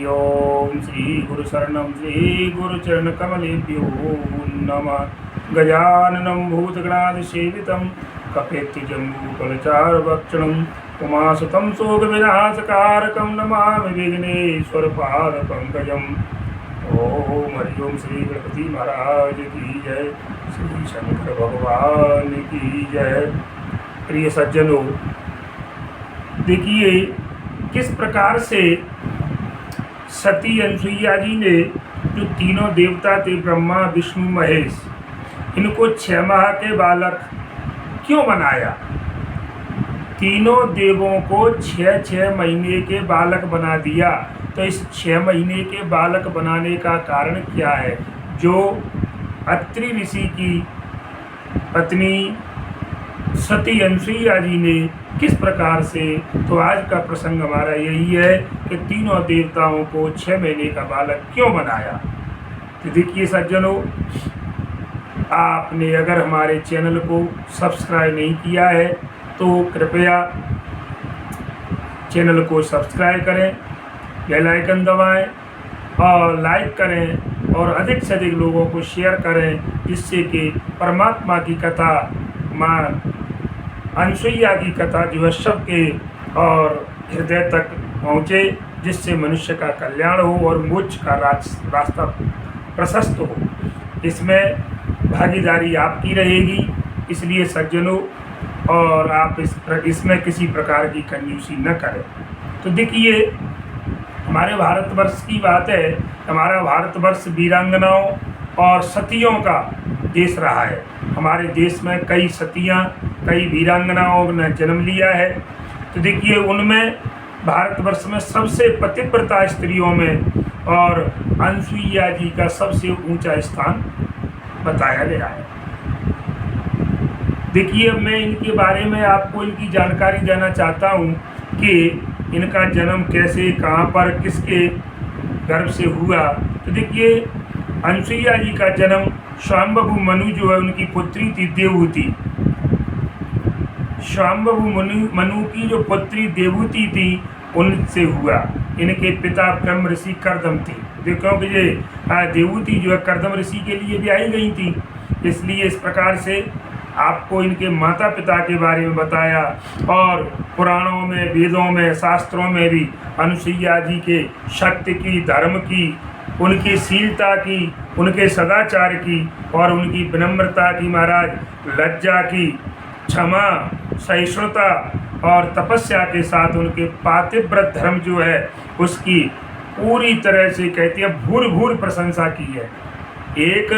ओम श्री गुरु शरणम श्री गुरु चरण कमलेभ्यो नमः। गजाननं भूतगणादि सेवितं कपेत्युजम्बूफलचारुभक्षणं उमासुतं शोकविनाशकारकं नमामि विघ्नेश्वरपादपङ्कजम्। ओम हरि ओम श्री गणपति महाराज की जय, श्री शंकर भगवान की जय। प्रिय सज्जनों, देखिए किस प्रकार से सती अनसुईया जी ने जो तीनों देवता थे ब्रह्मा विष्णु महेश, इनको 6 माह के बालक क्यों बनाया। तीनों देवों को 6-6 महीने के बालक बना दिया। तो इस 6 महीने के बालक बनाने का कारण क्या है। जो अत्रि ऋषि की पत्नी सती अनसुईया जी ने किस प्रकार से, तो आज का प्रसंग हमारा यही है कि तीनों देवताओं को 6 महीने का बालक क्यों बनाया। तो देखिए सज्जनों, आपने अगर हमारे चैनल को सब्सक्राइब नहीं किया है तो कृपया चैनल को सब्सक्राइब करें, बेल आइकन दबाएं और लाइक करें और अधिक से अधिक लोगों को शेयर करें, जिससे कि परमात्मा की कथा, माँ अनसुईया की कथा जो है सबके और हृदय तक पहुँचे, जिससे मनुष्य का कल्याण हो और मोक्ष का रास्ता प्रशस्त हो। इसमें भागीदारी आपकी रहेगी, इसलिए सज्जनों और आप इसमें किसी प्रकार की कंजूसी न करें। तो देखिए, हमारे भारतवर्ष की बात है। हमारा भारतवर्ष वीरांगनाओं और सतियों का देश रहा है। हमारे देश में कई सतियाँ, कई वीरांगनाओं ने जन्म लिया है। तो देखिए, उनमें भारतवर्ष में सबसे पतिव्रता स्त्रियों में और अनसुईया जी का सबसे ऊंचा स्थान बताया गया है। देखिए, मैं इनके बारे में आपको इनकी जानकारी देना चाहता हूँ कि इनका जन्म कैसे, कहाँ पर, किसके गर्भ से हुआ। तो देखिए, अनसुईया जी का जन्म स्वाम्भु मनु जो है उनकी पुत्री थी देवहूति। स्वाम्भु मनु की जो पुत्री देवहूति थी उनसे हुआ। इनके पिता ब्रह्म ऋषि कर्दम थे। देखो कि ये देवहूति जो है कर्दम ऋषि के लिए भी आई गई थी, इसलिए इस प्रकार से आपको इनके माता पिता के बारे में बताया। और पुराणों में, वेदों में, शास्त्रों में भी अनसुईया जी के सत्य की, धर्म की, उनकी शीलता की, उनके सदाचार की और उनकी विनम्रता की, महाराज लज्जा की, क्षमा, सहिष्णुता और तपस्या के साथ उनके पातिव्रत धर्म जो है उसकी पूरी तरह से कहती है भूर भूर प्रशंसा की है। एक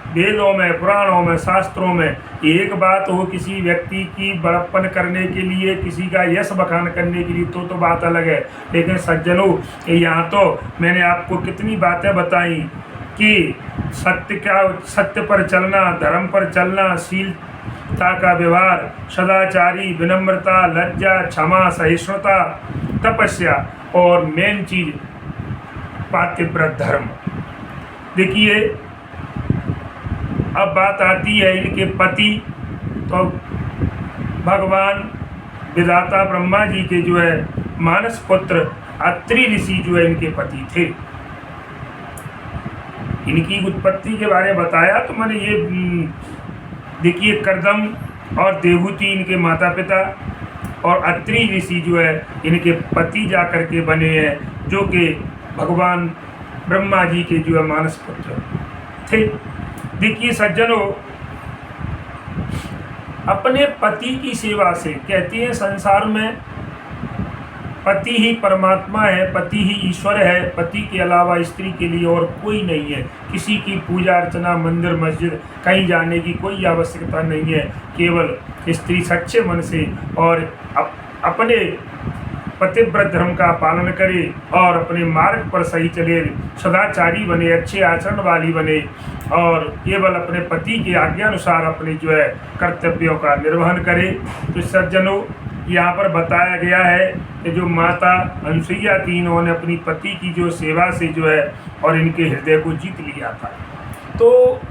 वेदों में, पुराणों में, शास्त्रों में एक बात हो किसी व्यक्ति की बड़प्पन करने के लिए, किसी का यश बखान करने के लिए, तो बात अलग है। लेकिन सज्जनों, यहाँ तो मैंने आपको कितनी बातें बताई कि सत्य पर चलना, धर्म पर चलना, शीलता का व्यवहार, सदाचारी, विनम्रता, लज्जा, क्षमा, सहिष्णुता, तपस्या और मेन चीज पातिव्रत धर्म। देखिए, अब बात आती है इनके पति। तो भगवान विधाता ब्रह्मा जी के जो है मानस पुत्र अत्रि ऋषि जो है इनके पति थे। इनकी उत्पत्ति के बारे में बताया तो मैंने ये देखिए, कर्दम और देवहूति इनके माता पिता और अत्रि ऋषि जो है इनके पति जाकर के बने हैं, जो कि भगवान ब्रह्मा जी के जो है मानस पुत्र थे। देखिए सज्जनों, अपने पति की सेवा से, कहते हैं संसार में पति ही परमात्मा है, पति ही ईश्वर है, पति के अलावा स्त्री के लिए और कोई नहीं है। किसी की पूजा अर्चना, मंदिर मस्जिद कहीं जाने की कोई आवश्यकता नहीं है। केवल स्त्री सच्चे मन से और अपने पतिव्रत धर्म का पालन करे और अपने मार्ग पर सही चले, सदाचारी बने, अच्छे आचरण वाली बने और केवल अपने पति की आज्ञा अनुसार अपने जो है कर्तव्यों का निर्वहन करे। तो सज्जनों, यहाँ पर बताया गया है कि जो माता अनसुईया थी, इन्होंने अपनी पति की जो सेवा से जो है और इनके हृदय को जीत लिया था। तो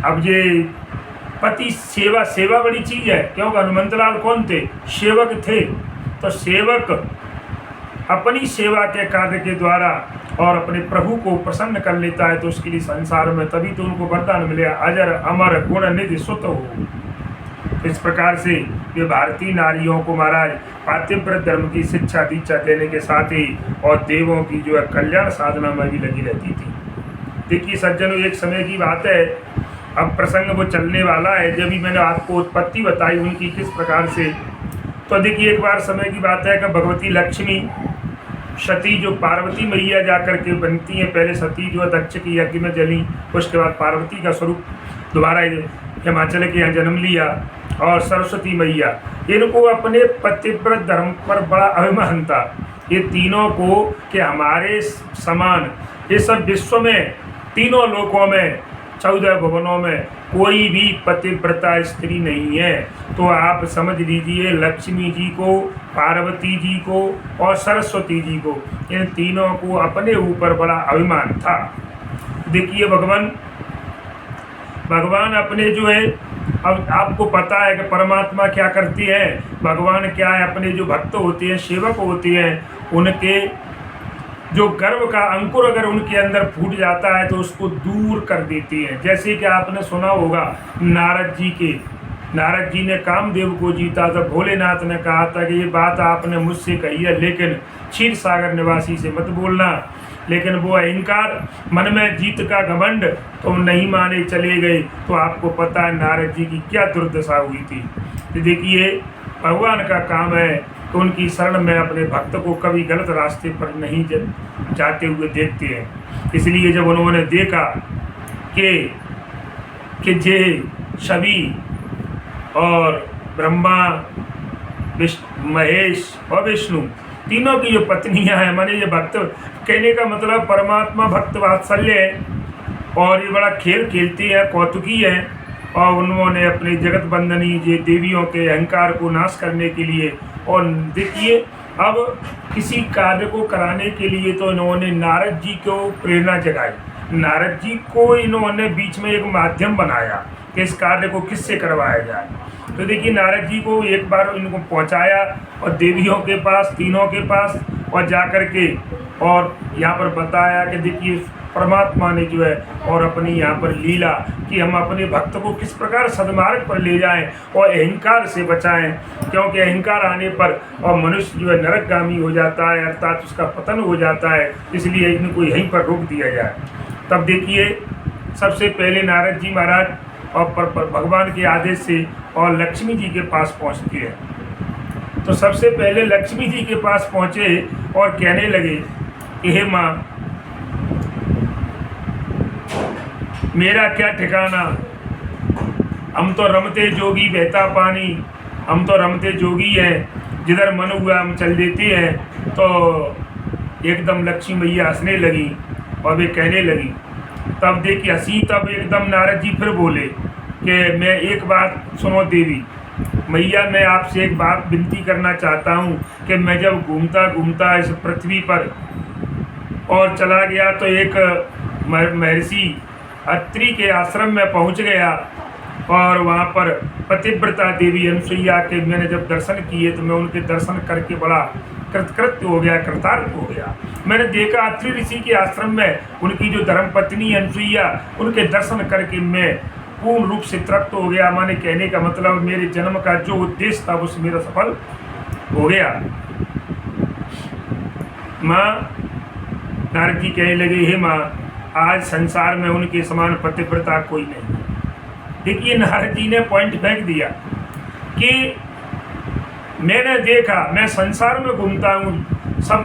अब ये पति सेवा बड़ी चीज़ है, क्योंकि हनुमंत लाल कौन थे, सेवक थे। तो सेवक अपनी सेवा के कार्य के द्वारा और अपने प्रभु को प्रसन्न कर लेता है तो उसके लिए संसार में तभी तो उनको वरदान मिले, अजर अमर गुण निधि सुत हो। इस प्रकार से ये भारतीय नारियों को महाराज पातिव्रत धर्म की शिक्षा दीक्षा देने के साथ ही और देवों की जो है कल्याण साधना में भी लगी रहती थी। देखिए सज्जनों, एक समय की बात है, अब प्रसंग वो चलने वाला है। जब भी मैंने आपको उत्पत्ति बताई उनकी किस प्रकार से, तो देखिए एक बार समय की बात है कि भगवती लक्ष्मी सती जो पार्वती मैया जाकर के बनती हैं, पहले सती जो दक्ष की यज्ञ में जली, उसके बाद पार्वती का स्वरूप दोबारा हिमाचल के यहाँ जन्म लिया, और सरस्वती मैया, इनको अपने पतिव्रत धर्म पर बड़ा अभिमान था। ये तीनों को कि हमारे समान इस विश्व में तीनों लोकों में 14 भुवनों में कोई भी पतिव्रता स्त्री नहीं है। तो आप समझ लीजिए लक्ष्मी जी को, पार्वती जी को और सरस्वती जी को, इन तीनों को अपने ऊपर बड़ा अभिमान था। देखिए भगवान अपने जो है, अब आपको पता है कि परमात्मा क्या करती है, भगवान क्या है, अपने जो भक्त होते हैं, सेवक होते हैं, उनके जो गर्व का अंकुर अगर उनके अंदर फूट जाता है तो उसको दूर कर देती है। जैसे कि आपने सुना होगा नारद जी ने कामदेव को जीता था, भोलेनाथ ने कहा था कि ये बात आपने मुझसे कही है लेकिन क्षीर सागर निवासी से मत बोलना, लेकिन वो अहंकार मन में जीत का घमंड तो नहीं माने चले गए। तो आपको पता है नारद जी की क्या दुर्दशा हुई थी। तो देखिए भगवान का काम है तो उनकी शरण में अपने भक्त को कभी गलत रास्ते पर नहीं जाते हुए देखते हैं। इसलिए जब उन्होंने देखा कि जे सभी और ब्रह्मा, महेश और विष्णु तीनों की जो पत्नियां हैं, माने ये भक्त, कहने का मतलब परमात्मा भक्त वात्सल्य है और ये बड़ा खेल खेलती है, कौतुकी है, और उन्होंने अपने जगत बंदनी जे देवियों के अहंकार को नाश करने के लिए, और देखिए अब किसी कार्य को कराने के लिए तो इन्होंने नारद जी को प्रेरणा जगाई। नारद जी को इन्होंने बीच में एक माध्यम बनाया कि इस कार्य को किससे करवाया जाए। तो देखिए नारद जी को एक बार इनको पहुंचाया और देवियों के पास, तीनों के पास, और जाकर के और यहाँ पर बताया कि देखिए परमात्मा ने जो है और अपनी यहाँ पर लीला कि हम अपने भक्त को किस प्रकार सद्मार्ग पर ले जाएं और अहंकार से बचाएं, क्योंकि अहंकार आने पर और मनुष्य जो है नरकगामी हो जाता है, अर्थात उसका पतन हो जाता है। इसलिए इनको यहीं पर रोक दिया जाए। तब देखिए सबसे पहले नारद जी महाराज और भगवान के आदेश से और लक्ष्मी जी के पास पहुँचती है। तो सबसे पहले लक्ष्मी जी के पास पहुँचे और कहने लगे कि हे माँ, मेरा क्या ठिकाना, हम तो रमते जोगी बहता पानी, हम तो रमते जोगी हैं, जिधर मन हुआ हम चल देते हैं। तो एकदम लक्ष्मी मैया हंसने लगी और वे कहने लगी, तब देखिए हंसी, तब एकदम नारद जी फिर बोले कि मैं एक बात सुनो देवी मैया, मैं आपसे एक बात विनती करना चाहता हूँ कि मैं जब घूमता घूमता इस पृथ्वी पर और चला गया तो एक महर्षि अत्रि के आश्रम में पहुँच गया और वहाँ पर पतिव्रता देवी अनुसुईया के मैंने जब दर्शन किए तो मैं उनके दर्शन करके बड़ा कृतकृत्य हो गया, कृतार्थ हो गया। मैंने देखा अत्रि ऋषि के आश्रम में उनकी जो धर्मपत्नी अनुसुईया, उनके दर्शन करके मैं पूर्ण रूप से तृप्त हो गया। माने कहने का मतलब मेरे जन्म का जो उद्देश्य था उस मेरा सफल हो गया। माँ, नारद जी कहने लगे, हे माँ, आज संसार में उनके समान पतिव्रता कोई नहीं। देखिए नारद जी ने पॉइंट फेंक दिया कि मैंने देखा, मैं संसार में घूमता हूँ, सब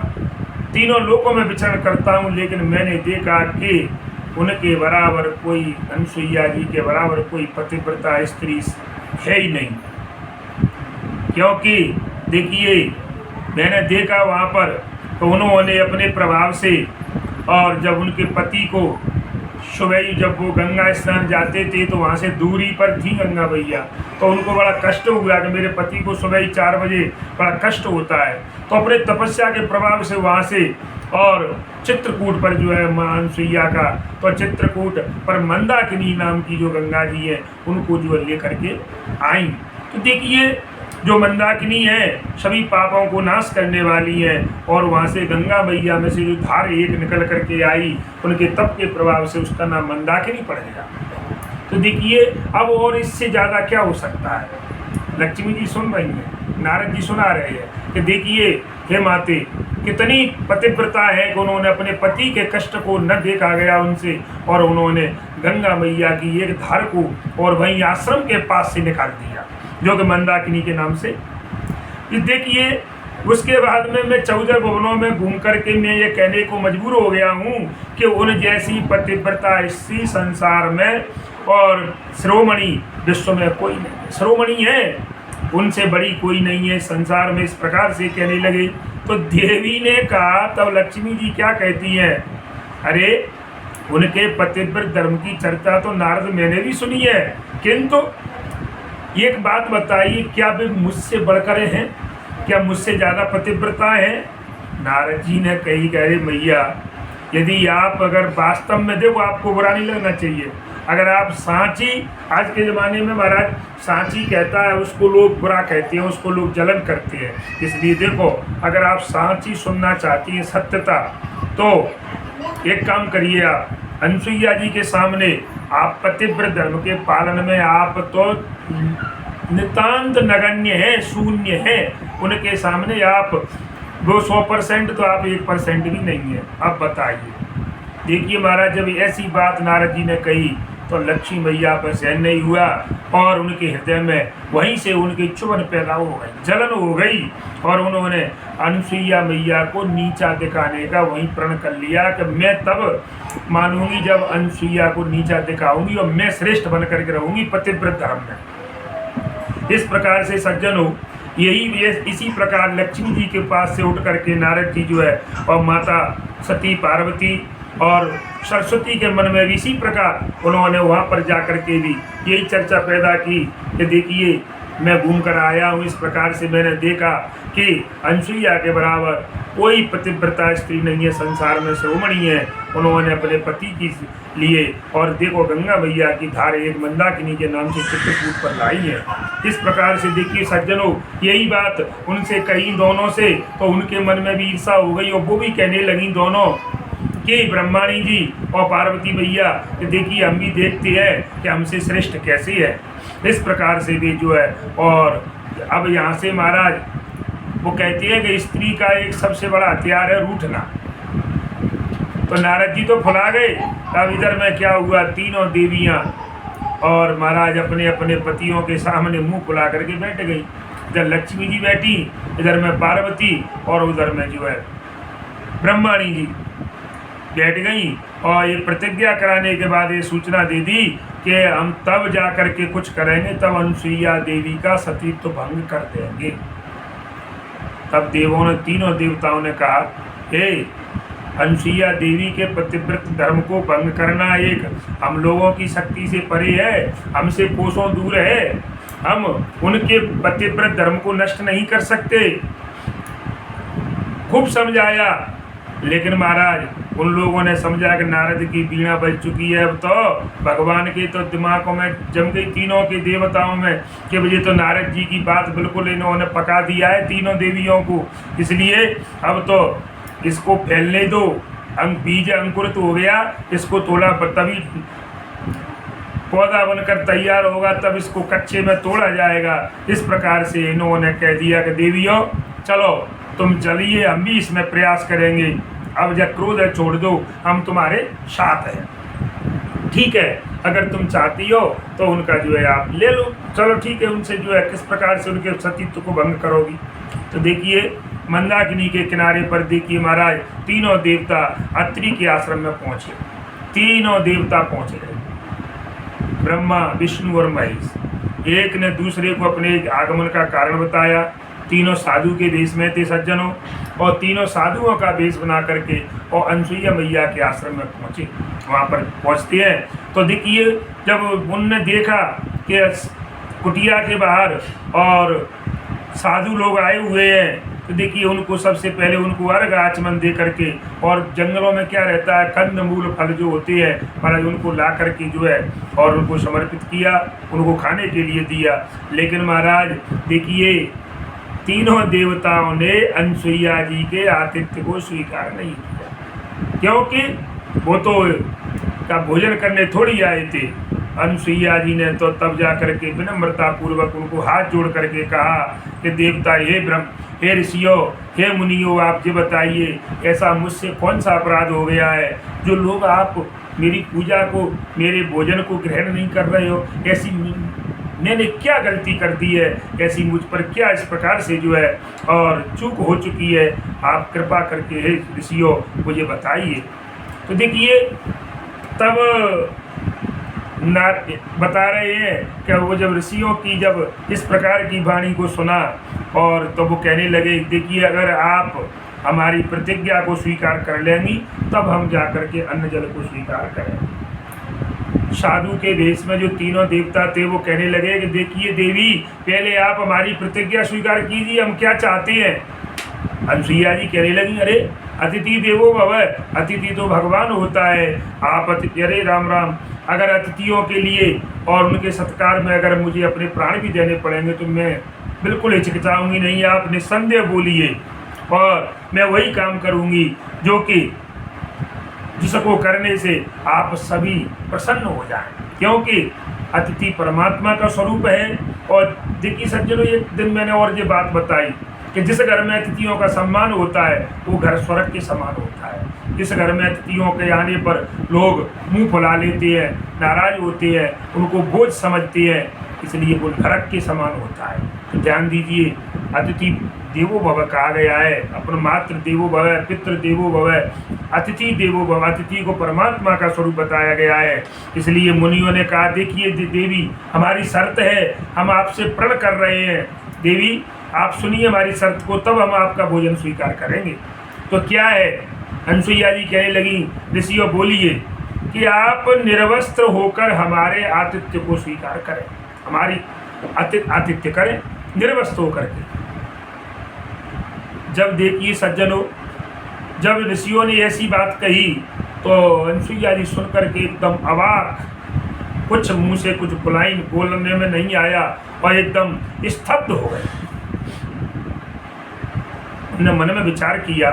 तीनों लोकों में विचरण करता हूँ, लेकिन मैंने देखा कि उनके बराबर कोई, अनुसुईया जी के बराबर कोई पतिव्रता स्त्री है ही नहीं। क्योंकि देखिए मैंने देखा वहाँ पर तो उन्होंने अपने प्रभाव से, और जब उनके पति को सुबह जब वो गंगा स्नान जाते थे तो वहाँ से दूरी पर थी गंगा मैया, तो उनको बड़ा कष्ट हुआ कि मेरे पति को सुबह 4 बजे बड़ा कष्ट होता है। तो अपने तपस्या के प्रभाव से वहाँ से और चित्रकूट पर जो है मां अनुसुईया का, तो चित्रकूट पर मंदाकिनी नाम की जो गंगा जी है उनको जो है लेकर के आई। तो देखिए जो मंदाकिनी है सभी पापों को नाश करने वाली है, और वहाँ से गंगा मैया में से जो धार एक निकल करके आई, उनके तप के प्रभाव से उसका नाम मंदाकिनी पड़ गया। तो देखिए अब और इससे ज़्यादा क्या हो सकता है। लक्ष्मी जी सुन रही हैं, नारद जी सुना रहे हैं कि देखिए हे माते, कितनी पतिव्रता है कि उन्होंने अपने पति के कष्ट को न देखा गया उनसे, और उन्होंने गंगा मैया की एक धार को और वहीं आश्रम के पास से निकाल दिया, जो कि मंदाकिनी के नाम से। देखिए उसके बाद में मैं 14 भुवनों में घूम करके मैं ये कहने को मजबूर हो गया हूँ कि उन जैसी पतिव्रता इसी संसार में और शिरोमणि विश्व में कोई नहीं। शिरोमणि है, उनसे बड़ी कोई नहीं है संसार में। इस प्रकार से कहने लगे तो देवी ने कहा, तब लक्ष्मी जी क्या कहती हैं, अरे उनके पतिव्रत धर्म की चर्चा तो नारद मैंने भी सुनी है, किंतु एक बात बताइए, क्या वे मुझसे बढ़कर हैं? क्या मुझसे ज़्यादा पतिव्रता है? नारद जी ने कही, कह रहे मैया, यदि आप अगर वास्तव में, देखो आपको बुरा नहीं लगना चाहिए, अगर आप सांची, आज के ज़माने में महाराज सांची कहता है उसको लोग बुरा कहते हैं, उसको लोग जलन करते हैं। इसलिए देखो अगर आप सांची सुनना चाहती हैं सत्यता, तो एक काम करिए, आप अनसुईया जी के सामने आप पतिव्रत धर्म के पालन में आप तो नितांत नगण्य है, शून्य है, उनके सामने आप वो 100% तो आप 1% भी नहीं है। अब बताइए, देखिए महाराज जब ऐसी बात नारद जी ने कही तो लक्ष्मी मैया पर सहन नहीं हुआ, और उनके हृदय में वहीं से उनकी चुभन पैदा हो गई, जलन हो गई, और उन्होंने अनसुईया मैया को नीचा दिखाने का वहीं प्रण कर लिया कि मैं तब मानूंगी जब अनसुईया को नीचा दिखाऊंगी और मैं श्रेष्ठ बन करके रहूंगी पतिव्रत धर्म में। इस प्रकार से सज्जनों, इसी प्रकार लक्ष्मी जी के पास से उठ करके नारद जी जो है और माता सती पार्वती और सरस्वती के मन में भी इसी प्रकार उन्होंने वहाँ पर जा कर के भी यही चर्चा पैदा की कि देखिए मैं घूम कर आया हूँ, इस प्रकार से मैंने देखा कि अनसुईया के बराबर कोई पतिव्रता स्त्री नहीं है संसार में, शिरोमणि है, उन्होंने अपने पति की लिए, और देखो गंगा मैया की धार एक मंदाकिनी के नाम से चित्रकूट पर लाई है। इस प्रकार से देखिए सज्जनों, यही बात उनसे कही दोनों से, तो उनके मन में भी ईर्षा हो गई, और वो भी कहने लगी दोनों कि ब्रह्माणी जी और पार्वती मैया, देखिए हम भी देखते हैं कि हमसे श्रेष्ठ कैसे है। इस प्रकार से भी जो है, और अब यहाँ से महाराज वो कहते हैं कि स्त्री का एक सबसे बड़ा हथियार है रूठना। तो नारद जी तो फुला गए। अब इधर में क्या हुआ, तीनों देवियाँ और महाराज अपने अपने पतियों के सामने मुंह फुला करके बैठ गई। इधर लक्ष्मी जी बैठी, इधर में पार्वती, और उधर में जो है ब्रह्माणी जी बैठ गई, और ये प्रतिज्ञा कराने के बाद ये सूचना दे दी कि हम तब जा कर के कुछ करेंगे, तब अनसुईया देवी का सतीत्व भंग कर देंगे। तब देवों ने, तीनों देवताओं ने कहा, हे अनसुईया देवी के पतिव्रत धर्म को भंग करना एक हम लोगों की शक्ति से परे है, हमसे कोसों दूर है, हम उनके पतिव्रत धर्म को नष्ट नहीं कर सकते। खूब समझाया, लेकिन महाराज उन लोगों ने समझा कि नारद की बीणा बज चुकी है, अब तो भगवान के तो दिमागों में जम गई, तीनों के देवताओं में, कि मुझे तो नारद जी की बात बिल्कुल इन्होंने पका दिया है तीनों देवियों को, इसलिए अब तो इसको फैलने दो, बीज अंकुरित हो गया, इसको तोड़ा, तभी पौधा बनकर तैयार होगा, तब इसको कच्चे में तोड़ा जाएगा। इस प्रकार से इन्होंने कह दिया कि देवियों चलो तुम चलिए, हम भी इसमें प्रयास करेंगे, अब जब क्रोध है छोड़ दो, हम तुम्हारे साथ हैं, ठीक है, अगर तुम चाहती हो तो उनका जो है आप ले लो, चलो ठीक है। उनसे जो है किस प्रकार से उनके सतीत्व को भंग करोगी। तो देखिए मंदाकिनी के किनारे पर देखिए महाराज तीनों देवता अत्रि के आश्रम में पहुँचे, तीनों देवता पहुँच गए, ब्रह्मा विष्णु और महेश। एक ने दूसरे को अपने आगमन का कारण बताया, तीनों साधु के वेश में थे सज्जनों, और तीनों साधुओं का वेश बना करके और अनसुईया मैया के आश्रम में पहुँचे। वहाँ पर पहुँचते हैं तो देखिए जब उनने देखा कि कुटिया के बाहर और साधु लोग आए हुए हैं, तो देखिए उनको सबसे पहले उनको अर्घ आचमन दे करके, और जंगलों में क्या रहता है, कंद मूल फल जो होते हैं महाराज उनको ला करके जो है और उनको समर्पित किया, उनको खाने के लिए दिया। लेकिन महाराज देखिए तीनों देवताओं ने अनसुईया जी के आतिथ्य को स्वीकार नहीं किया, क्योंकि वो तो का भोजन करने थोड़ी आए थे। अनसुईया जी ने तो तब जा करके विनम्रता पूर्वक उनको हाथ जोड़ करके कहा कि देवता, हे ब्रह्म, हे ऋषियों, हे मुनियों, आप जी बताइए ऐसा मुझसे कौन सा अपराध हो गया है जो लोग आप मेरी पूजा को, मेरे भोजन को ग्रहण नहीं कर रहे हो? ऐसी मैंने क्या गलती कर दी है, ऐसी मुझ पर क्या इस प्रकार से जो है और चूक हो चुकी है, आप कृपा करके हे ऋषियों मुझे बताइए। तो देखिए तब बता रहे हैं कि वो जब ऋषियों की जब इस प्रकार की वाणी को सुना और तो वो कहने लगे, देखिए अगर आप हमारी प्रतिज्ञा को स्वीकार कर लेंगी तब हम जाकर के अन्न जल को स्वीकार करें। साधु के भेष में जो तीनों देवता थे वो कहने लगे कि देखिए देवी, पहले आप हमारी प्रतिज्ञा स्वीकार कीजिए, हम क्या चाहते हैं। अनसुईया जी कहने लगी, अरे अतिथि देवो भव, अतिथि तो भगवान होता है। आप अतिथि, अरे राम राम, अगर अतिथियों के लिए और उनके सत्कार में अगर मुझे अपने प्राण भी देने पड़ेंगे तो मैं बिल्कुल हिचकिचाऊंगी नहीं। आप निस्संदेह बोलिए और मैं वही काम करूंगी जो कि जिसको करने से आप सभी प्रसन्न हो जाएं, क्योंकि अतिथि परमात्मा का स्वरूप है। और देखिए सज्जनों, एक दिन मैंने और ये बात बताई कि जिस घर में अतिथियों का सम्मान होता है वो घर स्वर्ग के समान होता है। जिस घर में अतिथियों के आने पर लोग मुंह फुला लेते हैं, नाराज होते हैं, उनको बोझ समझते हैं, इसलिए वो नरक के समान होता है। तो ध्यान दीजिए, अतिथि देवो भव कहा गया है, अपन मातृ देवो भव, पितृ देवो भव, अतिथि देवो भव। अतिथि को परमात्मा का स्वरूप बताया गया है। इसलिए मुनियों ने कहा, देखिए देवी, हमारी शर्त है, हम आपसे प्रण कर रहे हैं, देवी आप सुनिए हमारी शर्त को, तब हम आपका भोजन स्वीकार करेंगे। तो क्या है? अनसुईया जी कहने लगी, ऋषियों बोलिए कि आप निर्वस्त्र होकर हमारे आतिथ्य को स्वीकार करें, हमारी आतिथ्य करें निर्वस्त्र होकर के। जब देखिए सज्जनों, जब ऋषियों ने ऐसी बात कही तो अनसुईया जी सुनकर के एकदम अवाक, कुछ मुंह से कुछ बोलने में नहीं आया और एकदम स्तब्ध हो गए। उन्होंने मन में विचार किया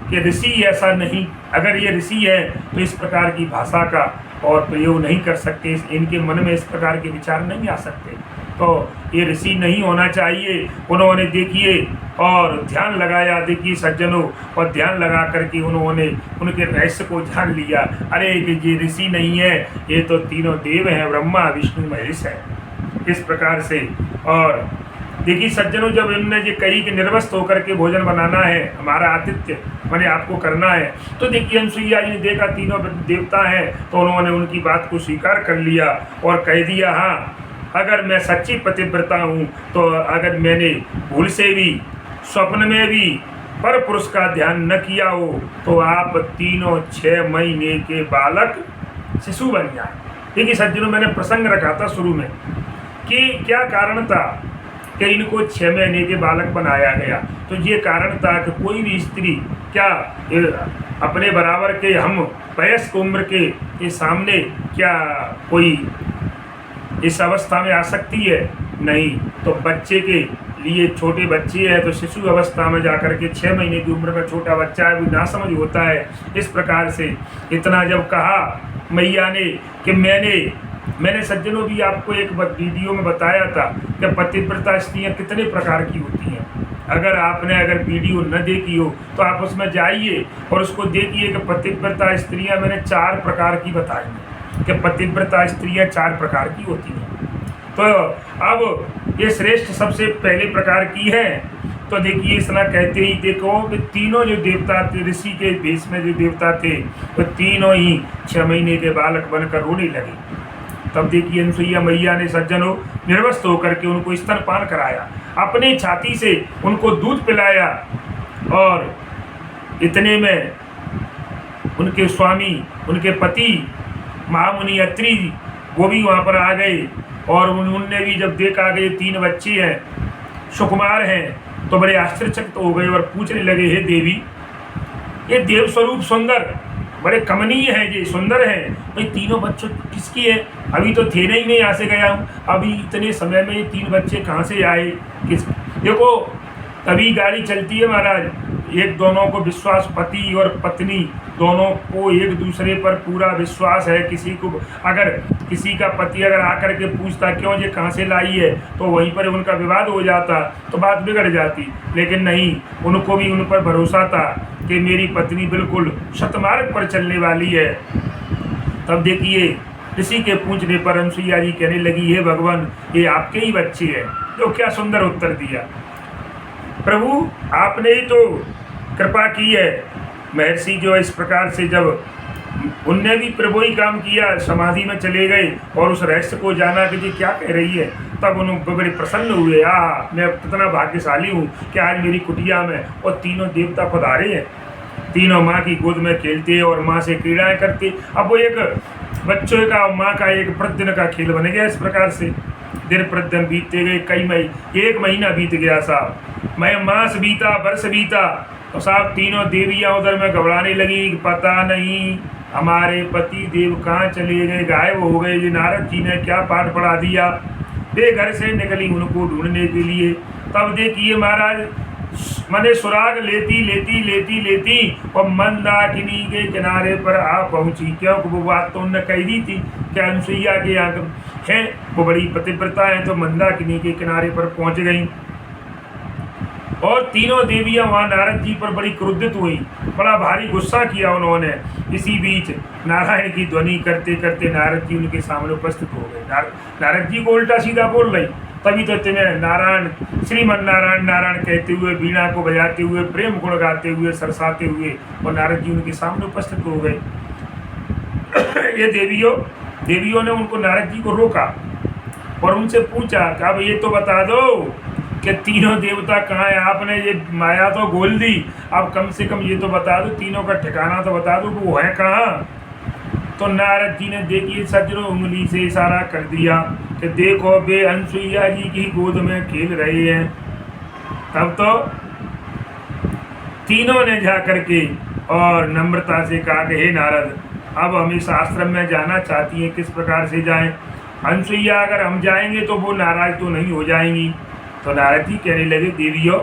कि ऋषि ऐसा नहीं, अगर ये ऋषि है तो इस प्रकार की भाषा का और प्रयोग नहीं कर सकते, इनके मन में इस प्रकार के विचार नहीं आ सकते, तो ये ऋषि नहीं होना चाहिए। उन्होंने देखिए और ध्यान लगाया, देखिए सज्जनों, और ध्यान लगा करके उन्होंने उनके रहस्य को जान लिया। अरे ये ऋषि नहीं है, ये तो तीनों देव हैं, ब्रह्मा विष्णु महेश है। इस प्रकार से और देखिए सज्जनों, जब इन्होंने ये कही कि निर्वस्त्र होकर के भोजन बनाना है, हमारा आतिथ्य मैंने आपको करना है, तो देखिए अनसुईया जी ने देखा तीनों देवता हैं तो उन्होंने उनकी बात को स्वीकार कर लिया और कह दिया, हाँ अगर मैं सच्ची पतिव्रता हूँ तो अगर मैंने भूल से भी स्वप्न में भी पर पुरुष का ध्यान न किया हो तो आप तीनों 6 महीने के बालक शिशु बन जाए। देखिए सज्जनों, मैंने प्रसंग रखा था शुरू में कि क्या कारण था कि इनको 6 महीने के बालक बनाया गया। तो ये कारण था कि कोई भी स्त्री क्या अपने बराबर के हम वयस्क उम्र के सामने क्या कोई इस अवस्था में आ सकती है? नहीं। तो बच्चे के लिए, छोटे बच्चे हैं तो शिशु अवस्था में जाकर के 6 महीने की उम्र का छोटा बच्चा है, वो नासमझ होता है। इस प्रकार से इतना जब कहा मैया ने कि मैंने सज्जनों भी आपको एक वीडियो में बताया था कि पतिव्रता स्त्रियाँ कितने प्रकार की होती हैं। अगर आपने वीडियो न देखी हो तो आप उसमें जाइए और उसको देखिए कि पतिव्रता स्त्रियाँ मैंने 4 प्रकार की बताई हैं कि पतिव्रता स्त्रियाँ 4 प्रकार की होती हैं। तो अब ये श्रेष्ठ सबसे पहले प्रकार की है। तो देखिए इतना कहते ही देखो कि तीनों जो देवता थे, ऋषि के भेष में जो देवता थे, वो तीनों ही 6 महीने के बालक बनकर रोने लगे। तब देखिए अनसुईया मैया ने सज्जनों निर्वस्त्र होकर के उनको स्तनपान कराया, अपनी छाती से उनको दूध पिलाया और इतने में उनके स्वामी, उनके पति महामुनि अत्रि वो भी वहाँ पर आ गए और उनने भी जब देखा कि 3 बच्चे हैं, सुकुमार हैं, तो बड़े आश्चर्यचकित हो गए और पूछने लगे, हे देवी, ये देव स्वरूप सुंदर बड़े कमनीय हैं, ये सुंदर हैं, तो ये तीनों बच्चों किसकी है? अभी तो थे नहीं, मैं यहाँ से गया हूँ, अभी इतने समय में ये 3 बच्चे कहाँ से आए? किस देखो तभी गाड़ी चलती है महाराज। एक दोनों को विश्वास, पति और पत्नी दोनों को एक दूसरे पर पूरा विश्वास है। किसी को अगर किसी का पति अगर आकर के पूछता क्यों ये कहाँ से लाई है, तो वहीं पर उनका विवाद हो जाता, तो बात बिगड़ जाती। लेकिन नहीं, उनको भी उन पर भरोसा था कि मेरी पत्नी बिल्कुल सतमार्ग पर चलने वाली है। तब देखिए ऋषि के पूछने पर अनसुईया जी कहने लगी, हे भगवान, ये आपके ही बच्चे हैं। तो क्या सुंदर उत्तर दिया, प्रभु आपने ही तो कृपा की है। महर्षि जो इस प्रकार से जब उनने भी प्रभु ही काम किया, समाधि में चले गए और उस रहस्य को जाना कि जी क्या कह रही है, तब उन्होंने बड़े प्रसन्न हुए। मैं कितना भाग्यशाली हूँ कि आज मेरी कुटिया में और तीनों देवता पधारे हैं, तीनों माँ की गोद में खेलते और माँ से क्रीड़ाएं करते। अब वो एक बच्चों का माँ का एक प्रतिदिन का खेल बन गया। इस प्रकार से दिन प्रतिदिन बीतते गए, एक महीना बीत गया साहब, मैं मास बीता, वर्ष बीता, तो साहब तीनों देवियाँ उधर में घबराने लगी, पता नहीं हमारे पति देव कहाँ चले गए, गायब हो गए, ये नारद जी ने क्या पाठ पढ़ा दिया। वे घर से निकली उनको ढूंढने के लिए। तब देखिए महाराज, मैंने सुराग लेती लेती लेती लेती और मंदाकिनी के किनारे पर आ पहुंची, क्योंकि वो बात तो उनने कही दी थी कि अनसुईया के यहाँ है, वो बड़ी पतिव्रता है, तो मंदाकिनी के किनारे पर पहुंच गई। और तीनों देवियां वहाँ नारद जी पर बड़ी क्रोधित हुई, बड़ा भारी गुस्सा किया उन्होंने। इसी बीच नारायण की ध्वनि करते करते नारद जी उनके सामने उपस्थित हो गए। नारद जी को उल्टा सीधा बोल रही, तभी तो तुम्हें नारायण, श्रीमन नारायण नारायण कहते हुए, वीणा को बजाते हुए, प्रेम गुण गाते हुए, सरसाते हुए, और नारद जी उनके सामने उपस्थित हो गए। ये देवियों ने उनको, नारद जी को रोका और उनसे पूछा कि अब ये तो बता दो कि तीनों देवता कहाँ हैं? आपने ये माया तो गोल दी, अब कम से कम ये तो बता दो, तीनों का ठिकाना तो बता दो कि वो है कहाँ। तो नारद जी ने देखिए सज्जनों उंगली से इशारा कर दिया कि देखो वे अनसुईया जी की गोद में खेल रहे हैं। तब तो तीनों ने जा करके और नम्रता से कहा कि हे नारद, अब हम इस आश्रम में जाना चाहती हैं, किस प्रकार से जाएं? अनसुईया अगर हम जाएंगे तो वो नाराज तो नहीं हो जाएंगी। तो नारद जी कहने लगे, देवियों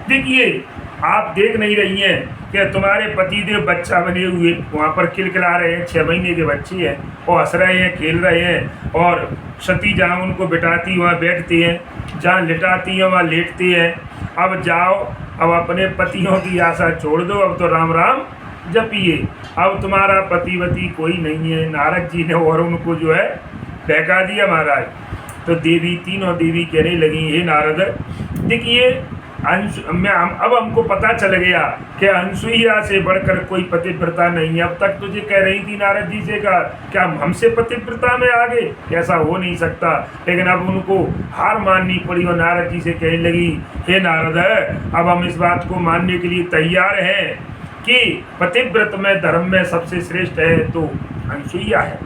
देखिए, आप देख नहीं रही हैं कि तुम्हारे पतिदेव बच्चा बने हुए वहाँ पर किलकिला रहे हैं, 6 महीने के बच्चे हैं, वो हंस रहे हैं, खेल रहे हैं, और सती जहाँ उनको बिठाती वहाँ बैठते हैं, जहाँ लिटाती हैं वहाँ लेटते हैं। अब जाओ, अब अपने पतियों की आशा छोड़ दो, अब तो राम राम जपिए, अब तुम्हारा पतिवती कोई नहीं है। नारद जी ने और उनको जो है बहका दिया महाराज। तो तीनों देवी कहने लगी, हे नारद देखिए, अब हमको पता चल गया कि अनसुईया से बढ़कर कोई पतिव्रता नहीं है। अब तक तुझे कह रही थी नारद जी से, का क्या हमसे पतिव्रता में आ गए? ऐसा हो नहीं सकता। लेकिन अब उनको हार माननी पड़ी और नारद जी से कहने लगी, हे नारद, अब हम इस बात को मानने के लिए तैयार हैं कि पतिव्रत में धर्म में सबसे श्रेष्ठ है तो अनसुईया है।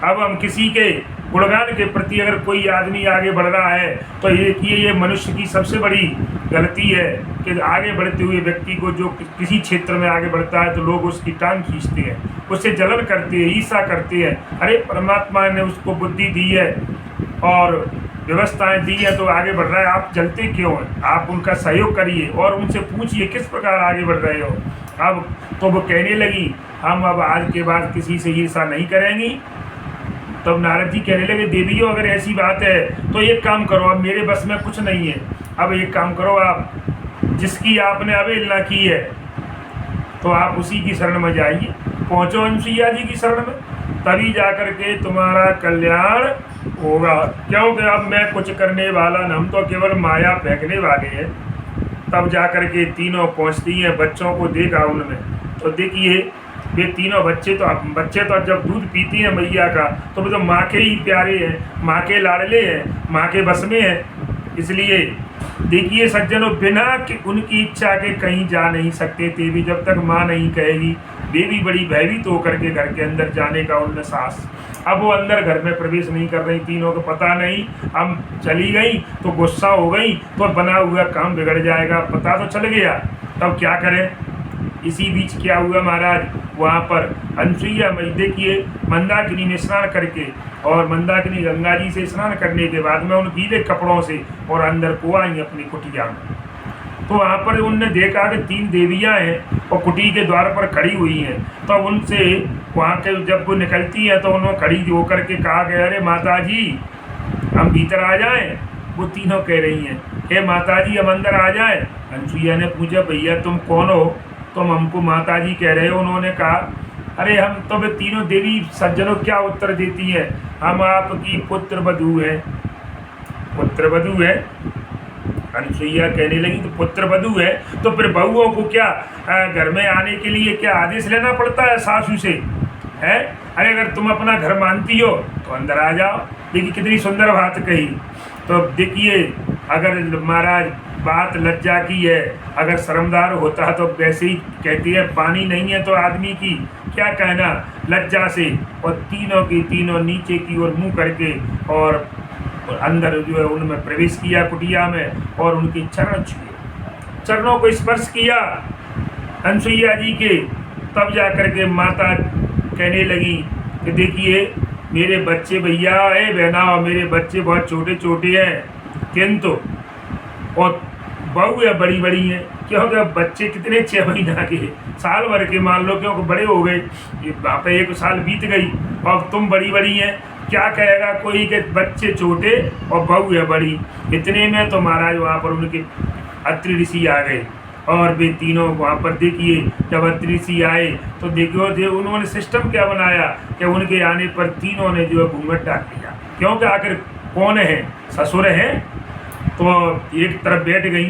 अब हम किसी के गुणगान के प्रति अगर कोई आदमी आगे बढ़ रहा है तो ये मनुष्य की सबसे बड़ी गलती है कि आगे बढ़ते हुए व्यक्ति को, जो किसी क्षेत्र में आगे बढ़ता है तो लोग उसकी टांग खींचते हैं, उससे जलन करते हैं, ईर्ष्या करते हैं। अरे परमात्मा ने उसको बुद्धि दी है और व्यवस्थाएं दी है तो आगे बढ़ रहा है, आप जलते क्यों हैं? आप उनका सहयोग करिए और उनसे पूछिए किस प्रकार आगे बढ़ रहे हो। अब तो वो कहने लगी, हम अब आज के बाद किसी से ईर्ष्या नहीं करेंगी। तब नारद जी कहने लगे, देवियों अगर ऐसी बात है तो एक काम करो, अब मेरे बस में कुछ नहीं है। अब एक काम करो, आप जिसकी आपने अवहेलना की है तो आप उसी की शरण में जाइए, पहुँचो अनसुईया जी की शरण में, तभी जाकर के तुम्हारा कल्याण होगा। क्योंकि अब मैं कुछ करने वाला न, हम तो केवल माया फेंकने वाले हैं। तब जाकर के तीनों पहुँचती हैं, बच्चों को देखा उनमें, तो देखिए वे तीनों बच्चे तो जब दूध पीती हैं मैया का तो वे तो माँ के ही प्यारे हैं, माँ के लाडले हैं, माँ के बस में हैं। इसलिए देखिए सज्जनों, बिना कि उनकी इच्छा के कहीं जा नहीं सकते थे भी, जब तक माँ नहीं कहेगी वे भी बड़ी भयभीत होकर के घर के अंदर जाने का उनने साहस। अब वो अंदर घर में प्रवेश नहीं कर रही, तीनों को पता नहीं, हम चली गई तो गुस्सा हो गई तो बना हुआ काम बिगड़ जाएगा, पता तो चल गया, तब क्या करें। इसी बीच क्या हुआ महाराज, वहाँ पर अनसुईया देखिए मंदाकिनी में स्नान करके, और मंदाकिनी गंगा जी से स्नान करने के बाद में उन गीले कपड़ों से और अंदर को आई अपनी कुटिया में। तो वहाँ पर उनने देखा कि 3 देवियाँ हैं और कुटी के द्वार पर खड़ी हुई हैं। तो उनसे वहाँ के जब वो निकलती हैं तो उन्होंने खड़ी होकर के कहा कि अरे माता जी हम भीतर आ जाएं। वो तीनों कह रही हैं हे माता जी हम अंदर आ जाएं। अनसुईया ने पूछा भैया तुम कौन हो, तुम हमको माता जी कह रहे हो। उन्होंने कहा अरे हम तो वे तीनों देवी सज्जनों क्या उत्तर देती हैं, हम आपकी पुत्र वधू है। पुत्र वधू है, अनसुईया कहने लगी तो पुत्र वधू है तो फिर बहुओं को क्या घर में आने के लिए क्या आदेश लेना पड़ता है सासू से है? अरे अगर तुम अपना घर मानती हो तो अंदर आ जाओ। देखिए कितनी सुंदर बात कही। तो देखिए अगर महाराज बात लज्जा की है, अगर शर्मदार होता तो वैसे ही कहती है, पानी नहीं है तो आदमी की क्या कहना लज्जा से। और तीनों की तीनों नीचे की ओर मुँह करके और अंदर जो है उनमें प्रवेश किया कुटिया में, और उनके चरण छुए, चरणों को स्पर्श किया अनसुईया जी के। तब जा कर के माता कहने लगी कि देखिए मेरे बच्चे भैया है बहना, मेरे बच्चे बहुत छोटे छोटे हैं, किंतु और बहू है बड़ी बड़ी हैं, क्योंकि अब बच्चे कितने 6 महीना के, साल भर के मान लो, क्योंकि बड़े हो गए, वहाँ पे 1 साल बीत गई, अब तुम बड़ी बड़ी हैं। क्या कहेगा कोई के बच्चे छोटे और बहू है बड़ी। इतने में तो महाराज वहाँ पर उनके अत्रि ऋषि आ गए, और वे तीनों वहाँ पर देखिए जब अत्रि ऋषि आए तो देखो जो उन्होंने सिस्टम क्या बनाया कि उनके आने पर तीनों ने जो है घूंघट डाल दिया, क्योंकि आखिर कौन है, ससुर हैं। तो एक तरफ बैठ गई।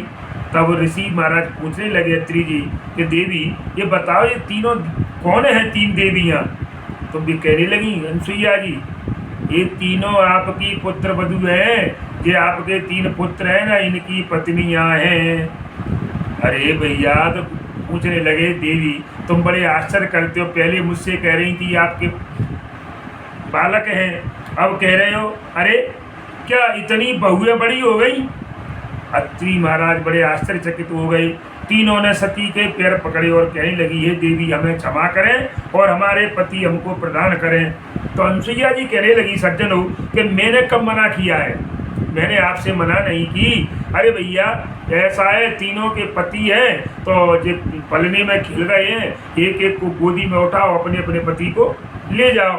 तब ऋषि महाराज पूछने लगे अत्रि जी कि देवी ये बताओ ये तीनों कौन हैं 3 देवियाँ। तो भी कहने लगी अनसुईया जी ये तीनों आपकी पुत्र वधू हैं, ये आपके 3 पुत्र हैं ना, इनकी पत्नियां हैं। अरे भैया तो पूछने लगे देवी तुम बड़े आश्चर्य करते हो, पहले मुझसे कह रही थी आपके बालक हैं, अब कह रहे हो अरे क्या इतनी बहुएं बड़ी हो गई। अत्रि महाराज बड़े आश्चर्यचकित हो गए। तीनों ने सती के पैर पकड़े और कहने लगी हे देवी हमें क्षमा करें और हमारे पति हमको प्रदान करें। तो अनसुईया जी कहने लगी सज्जनों कि मैंने कब मना किया है, मैंने आपसे मना नहीं की। अरे भैया ऐसा है तीनों के पति हैं तो जो पलने में खिल रहे हैं, एक एक को गोदी में उठाओ, अपने अपने पति को ले जाओ।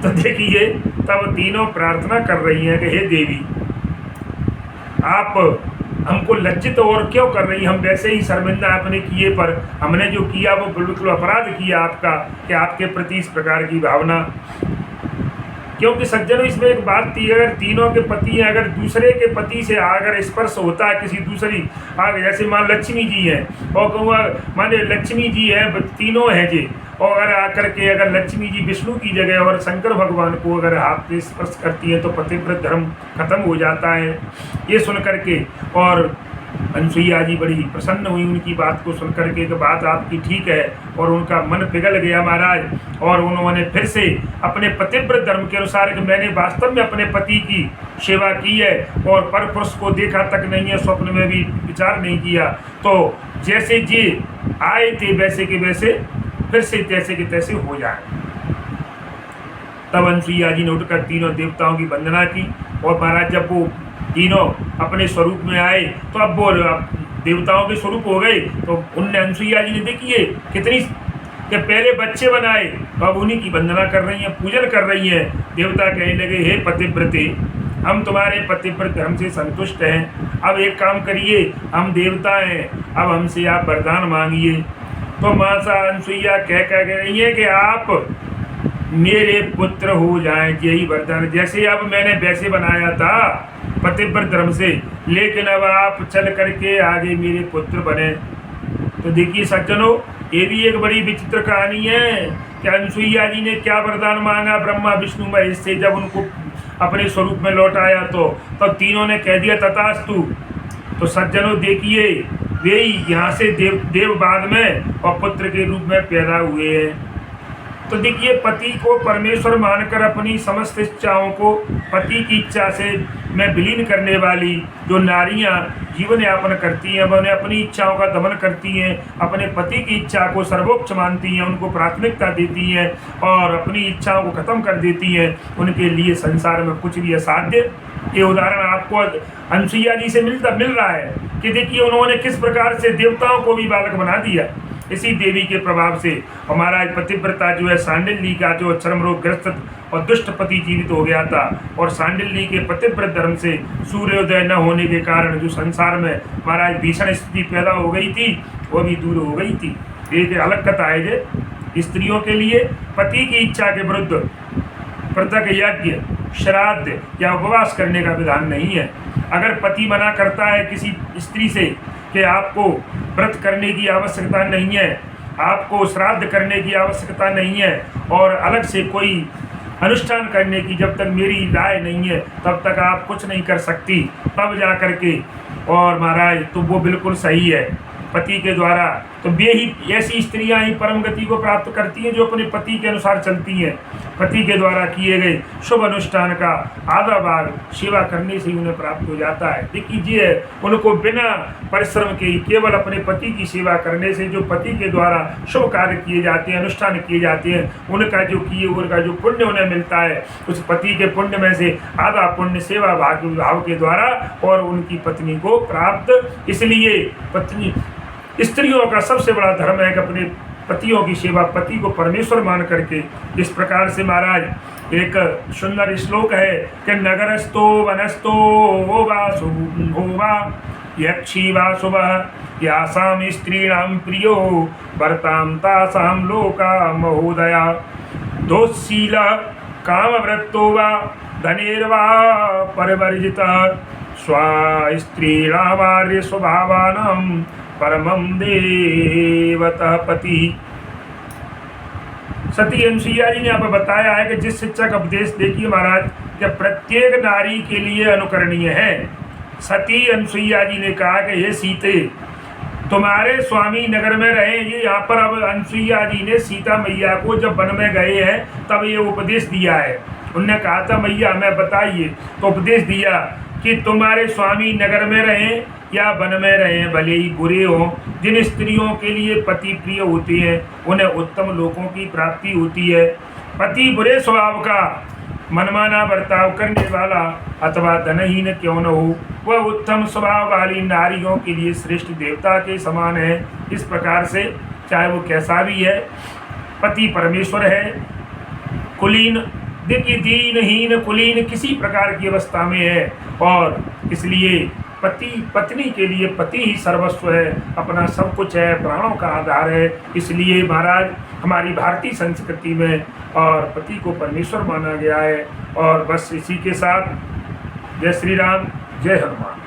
तो देखिए तब तीनों प्रार्थना कर रही हैं कि हे देवी आप हमको लज्जित और क्यों कर रही, हम वैसे ही शर्मिंदा अपने किए पर, हमने जो किया वो बिल्कुल अपराध किया आपका कि आपके प्रति इस प्रकार की भावना। क्योंकि सज्जनों इसमें एक बात थी, अगर तीनों के पति हैं, अगर दूसरे के पति से अगर स्पर्श होता है किसी दूसरी आगे, जैसे मान लक्ष्मी जी हैं और माने लक्ष्मी जी है तीनों हैं जी, और अगर आकर के अगर लक्ष्मी जी विष्णु की जगह और शंकर भगवान को अगर हाथ पे स्पर्श करती है तो पतिव्रत धर्म खत्म हो जाता है। ये सुन करके और अनसुईया जी बड़ी प्रसन्न हुई उनकी बात को सुन करके कि बात आपकी ठीक है, और उनका मन पिघल गया महाराज। और उन्होंने फिर से अपने पतिव्रत धर्म के अनुसार कि मैंने वास्तव में अपने पति की सेवा की है और परपुरुष को देखा तक नहीं है, स्वप्न में भी विचार नहीं किया, तो जैसे जी आए थे वैसे के वैसे फिर से तैसे के तैसे हो जाए। तब अनसुईया जी ने उठकर तीनों देवताओं की वंदना की, और महाराज जब वो तीनों अपने स्वरूप में आए तो अब वो देवताओं के स्वरूप हो गए। तो उनने अनसुईया जी ने देखिए कितनी कि पहले बच्चे बनाए तो अब उन्हीं की वंदना कर रही हैं, पूजन कर रही हैं। देवता कहने लगे हे पतिव्रते हम तुम्हारे पतिव्रत धर्म से संतुष्ट हैं, अब एक काम करिए, हम देवता हैं, अब हमसे आप वरदान मांगिए। तो माता अनसुईया कह रही है कि आप मेरे पुत्र हो जाएं, यही वरदान, जैसे अब मैंने वैसे बनाया था पतिव्रत धर्म से, लेकिन अब आप चल करके आगे मेरे पुत्र बने। तो देखिए सज्जनों ये भी एक बड़ी विचित्र कहानी है कि अनसुईया जी ने क्या वरदान मांगा ब्रह्मा विष्णु महेश से, जब उनको अपने स्वरूप में लौटाया तो तब तीनों ने कह दिया तथास्तु। तो सज्जनों देखिए वे ही यहाँ से देव बाद में और पुत्र के रूप में पैदा हुए हैं। तो देखिए, पति को परमेश्वर मानकर अपनी समस्त इच्छाओं को पति की इच्छा से में विलीन करने वाली जो नारियां जीवन यापन करती हैं, उन्हें अपनी इच्छाओं का दमन करती हैं, अपने पति की इच्छा को सर्वोच्च मानती हैं, उनको प्राथमिकता देती हैं और अपनी इच्छाओं को खत्म कर देती हैं, उनके लिए संसार में कुछ भी असाध्य। ये उदाहरण आपको अनसुईया जी से मिल रहा है कि देखिए उन्होंने किस प्रकार से देवताओं को भी बालक बना दिया। इसी देवी के प्रभाव से हमारा पतिव्रता जो है, सांडिल्य का जो चरम रोग ग्रस्त और दुष्ट पति जीवित हो गया था, और सांडिल्य के पतिव्रत धर्म से सूर्योदय न होने के कारण जो संसार में हमारा भीषण स्थिति पैदा हो गई थी, वो भी दूर हो गई थी। एक अलग कथा है जे स्त्रियों के लिए पति की इच्छा के विरुद्ध पृथक यज्ञ, श्राद्ध या उपवास करने का विधान नहीं है। अगर पति मना करता है किसी स्त्री से कि आपको व्रत करने की आवश्यकता नहीं है, आपको श्राद्ध करने की आवश्यकता नहीं है, और अलग से कोई अनुष्ठान करने की जब तक मेरी राय नहीं है तब तक आप कुछ नहीं कर सकती, तब जा कर के और महाराज तो वो बिल्कुल सही है पति के द्वारा। तो वे ही ऐसी स्त्रियां ही परम गति को प्राप्त करती हैं जो अपने पति के अनुसार चलती हैं। पति के द्वारा किए गए शुभ अनुष्ठान का आधा भाग सेवा करने से उन्हें प्राप्त हो जाता है। देखिए, उनको बिना परिश्रम के ही केवल अपने पति की सेवा करने से जो पति के द्वारा शुभ कार्य किए जाते हैं, अनुष्ठान किए जाते हैं, उनका जो किए उनका जो पुण्य उन्हें मिलता है, उस पति के पुण्य में से आधा पुण्य सेवा भाव के द्वारा और उनकी पत्नी को प्राप्त। इसलिए पत्नी स्त्रियों का सबसे बड़ा धर्म है कि अपने पतियों की सेवा, पति को परमेश्वर मान करके। इस प्रकार से महाराज एक सुंदर श्लोक है कि नगरस्थो वनस्थो वा शुभो वा यक्षी वा शुभः यासाम स्त्रीणां प्रियो वर्तां तासां लोका महोदया दोषशील कामवृत्तो वा धनेर्वा परिवर्जितः स्वस्त्रीणामार्य स्वभावानां परमं देवतः पति। सती अनसुईया जी ने आप बताया है कि जिस शिक्षा का उपदेश देखिए महाराज कि प्रत्येक नारी के लिए अनुकरणीय है। सती अनसुईया जी ने कहा कि ये सीते तुम्हारे स्वामी नगर में रहे। ये यहाँ पर अब अनसुईया जी ने सीता मैया को जब वन में गए हैं तब ये उपदेश दिया है। उनने कहा था मैया हमें बताइए, तो उपदेश दिया कि तुम्हारे स्वामी नगर में रहें या वन में रहें, भले ही बुरे हों, जिन स्त्रियों के लिए पति प्रिय होते हैं उन्हें उत्तम लोकों की प्राप्ति होती है। पति बुरे स्वभाव का, मनमाना बर्ताव करने वाला अथवा धनहीन क्यों न हो, वह उत्तम स्वभाव वाली नारियों के लिए श्रेष्ठ देवता के समान है। इस प्रकार से चाहे वो कैसा भी है, पति परमेश्वर है। कुलीन देखिए, दीनहीन कुलीन किसी प्रकार की अवस्था में है, और इसलिए पति पत्नी के लिए पति ही सर्वस्व है, अपना सब कुछ है, प्राणों का आधार है। इसलिए महाराज हमारी भारतीय संस्कृति में और पति को परमेश्वर माना गया है। और बस इसी के साथ जय श्री राम, जय हनुमान।